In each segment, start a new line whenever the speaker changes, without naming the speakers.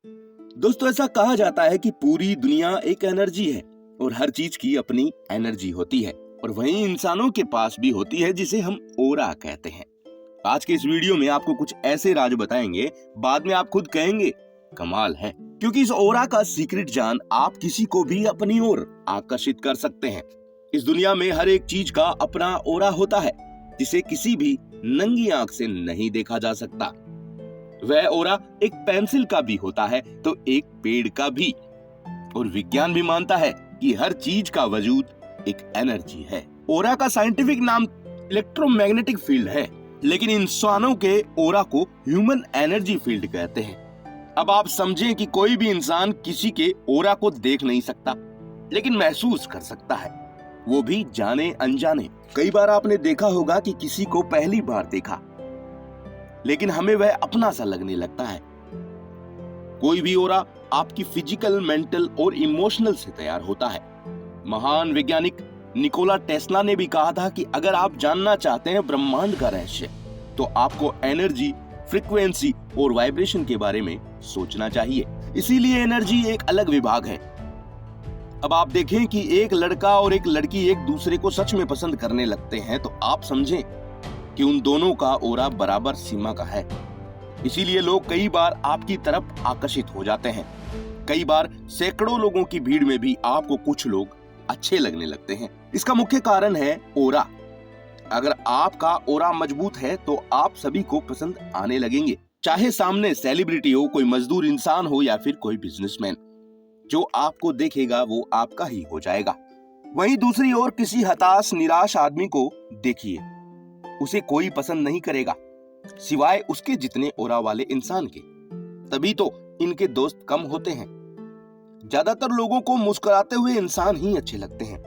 दोस्तों, ऐसा कहा जाता है कि पूरी दुनिया एक एनर्जी है और हर चीज की अपनी एनर्जी होती है और वहीं इंसानों के पास भी होती है जिसे हम ओरा कहते हैं। आज के इस वीडियो में आपको कुछ ऐसे राज बताएंगे, बाद में आप खुद कहेंगे कमाल है, क्योंकि इस ओरा का सीक्रेट जान आप किसी को भी अपनी ओर आकर्षित कर सकते हैं। इस दुनिया में हर एक चीज का अपना ओरा होता है जिसे किसी भी नंगी आंख से नहीं देखा जा सकता। वह ओरा एक पेंसिल का भी होता है तो एक पेड़ का भी, और विज्ञान भी मानता है कि हर चीज का वजूद एक एनर्जी है। ओरा का साइंटिफिक नाम इलेक्ट्रोमैग्नेटिक फील्ड है, लेकिन इंसानों के ओरा को ह्यूमन एनर्जी फील्ड कहते हैं। अब आप समझें कि कोई भी इंसान किसी के ओरा को देख नहीं सकता, लेकिन महसूस कर सकता है, वो भी जाने अनजाने। कई बार आपने देखा होगा कि किसी को पहली बार देखा लेकिन हमें वह अपना सा लगने लगता है। कोई भी ओरा आपकी फिजिकल, मेंटल और इमोशनल से तैयार होता है। महान वैज्ञानिक निकोला टेस्ला ने भी कहा था कि अगर आप जानना चाहते हैं ब्रह्मांड का रहस्य, तो आपको एनर्जी, फ्रीक्वेंसी और वाइब्रेशन के बारे में सोचना चाहिए। इसीलिए एनर्जी एक अलग विभाग है। अब आप देखें कि एक लड़का और एक लड़की एक दूसरे को सच में पसंद करने लगते हैं, तो आप समझें कि उन दोनों का ओरा बराबर सीमा का है। इसीलिए लोग कई बार आपकी तरफ आकर्षित हो जाते हैं। कई बार सैकड़ों लोगों की भीड़ में भी आपको कुछ लोग अच्छे लगने लगते हैं। इसका मुख्य कारण है ओरा। अगर आपका ओरा मजबूत है तो आप सभी को पसंद आने लगेंगे, चाहे सामने सेलिब्रिटी हो, कोई मजदूर इंसान हो या फिर कोई बिजनेसमैन। जो आपको देखेगा वो आपका ही हो जाएगा। वहीं दूसरी ओर किसी हताश, निराश आदमी को देखिए, उसे कोई पसंद नहीं करेगा सिवाय उसके जितने ओरा वाले इंसान के। तभी तो इनके दोस्त कम होते हैं। ज्यादातर लोगों को मुस्कुराते हुए इंसान ही अच्छे लगते हैं,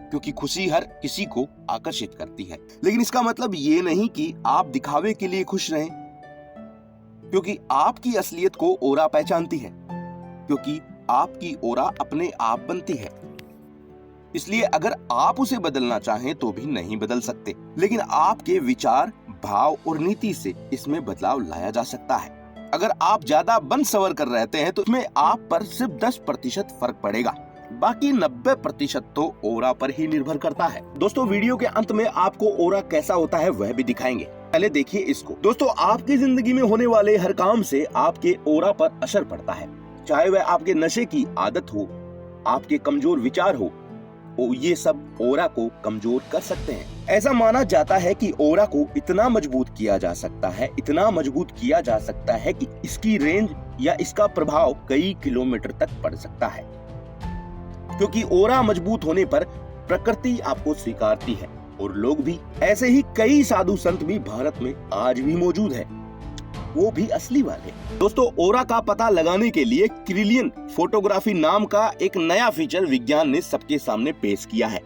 क्योंकि खुशी हर किसी को आकर्षित करती है। लेकिन इसका मतलब ये नहीं कि आप दिखावे के लिए खुश रहें, क्योंकि आपकी असलियत को ओरा पहचानती है, क्योंकि आपकी ओरा अपने आप बनती है। इसलिए अगर आप उसे बदलना चाहें तो भी नहीं बदल सकते, लेकिन आपके विचार, भाव और नीति से इसमें बदलाव लाया जा सकता है। अगर आप ज्यादा बन सवर कर रहते हैं तो इसमें आप पर सिर्फ 10% फर्क पड़ेगा, बाकी 90% तो ओरा पर ही निर्भर करता है। दोस्तों, वीडियो के अंत में आपको ओरा कैसा होता है वह भी दिखाएंगे। पहले देखिए इसको। दोस्तों, आपकी जिंदगी में होने वाले हर काम से आपके ओरा पर असर पड़ता है, चाहे वह आपके नशे की आदत हो, आपके कमजोर विचार हो, ये सब ओरा को कमजोर कर सकते हैं। ऐसा माना जाता है कि ओरा को इतना मजबूत किया जा सकता है, इतना मजबूत किया जा सकता है कि इसकी रेंज या इसका प्रभाव कई किलोमीटर तक पड़ सकता है। क्योंकि ओरा मजबूत होने पर प्रकृति आपको स्वीकारती है और लोग भी। ऐसे ही कई साधु संत भी भारत में आज भी मौजूद है, वो भी असली वाले। दोस्तों, ओरा का पता लगाने के लिए क्रिलियन फोटोग्राफी नाम का एक नया फीचर विज्ञान ने सबके सामने पेश किया है,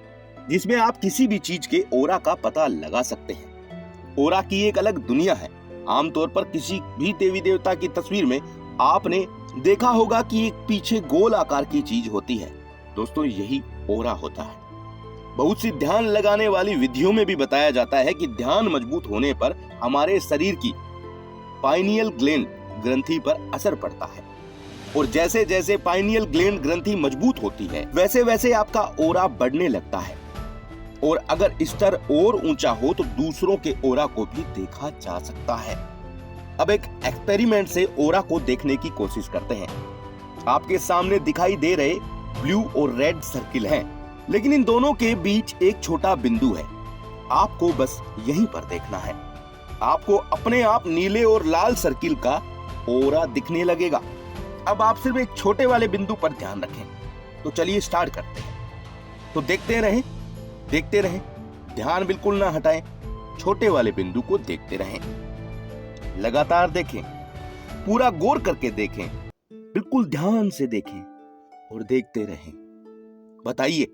जिसमें आप किसी भी चीज के ओरा का पता लगा सकते हैं। ओरा की एक अलग दुनिया है। आमतौर पर किसी भी देवी देवता की तस्वीर में आपने देखा होगा कि एक पीछे गोल आकार की चीज होती है। दोस्तों, यही ओरा होता है। बहुत सी ध्यान लगाने वाली विधियों में भी बताया जाता है कि ध्यान मजबूत होने पर हमारे शरीर की पाइनियल ग्लैंड ग्रंथि पर असर पड़ता है, और जैसे जैसे पाइनियल ग्लैंड ग्रंथि मजबूत होती है वैसे वैसे आपका ओरा बढ़ने लगता है। और अगर स्तर और ऊंचा हो तो दूसरों के ओरा को भी देखा जा सकता है। अब एक एक्सपेरिमेंट से ओरा को देखने की कोशिश करते हैं। आपके सामने दिखाई दे रहे ब्लू और रेड सर्किल हैं, लेकिन इन दोनों के बीच एक छोटा बिंदु है। आपको बस यहीं पर देखना है। आपको अपने आप नीले और लाल सर्किल का ओरा दिखने लगेगा। अब आप सिर्फ एक छोटे वाले बिंदु पर ध्यान रखें। तो चलिए स्टार्ट करते हैं। तो देखते रहें, ध्यान बिल्कुल ना हटाएं, छोटे वाले बिंदु को देखते रहें। लगातार देखें, पूरा गौर करके देखें, बिल्कुल ध्यान से देखें और देखते रहें। बताइए,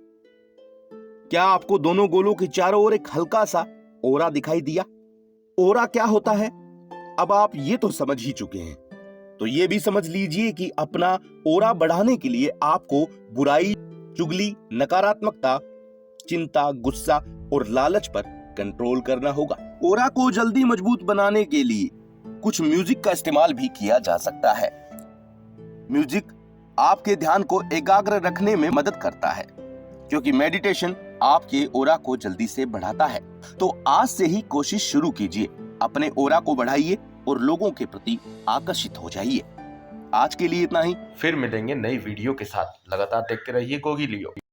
क्या आपको दोनों गोलों के चारों ओर एक हल्का सा ओरा दिखाई दिया? ओरा क्या होता है अब आप ये तो समझ ही चुके हैं, तो ये भी समझ लीजिए कि अपना ओरा बढ़ाने के लिए आपको बुराई, चुगली, नकारात्मकता, चिंता, गुस्सा और लालच पर कंट्रोल करना होगा। ओरा को जल्दी मजबूत बनाने के लिए कुछ म्यूजिक का इस्तेमाल भी किया जा सकता है। म्यूजिक आपके ध्यान को एकाग्र रखने में मदद करता है, क्योंकि मेडिटेशन आपके ओरा को जल्दी से बढ़ाता है। तो आज से ही कोशिश शुरू कीजिए, अपने ओरा को बढ़ाइए और लोगों के प्रति आकर्षित हो जाइए। आज के लिए इतना ही,
फिर मिलेंगे नई वीडियो के साथ। लगातार देखते रहिए गोगी लियो।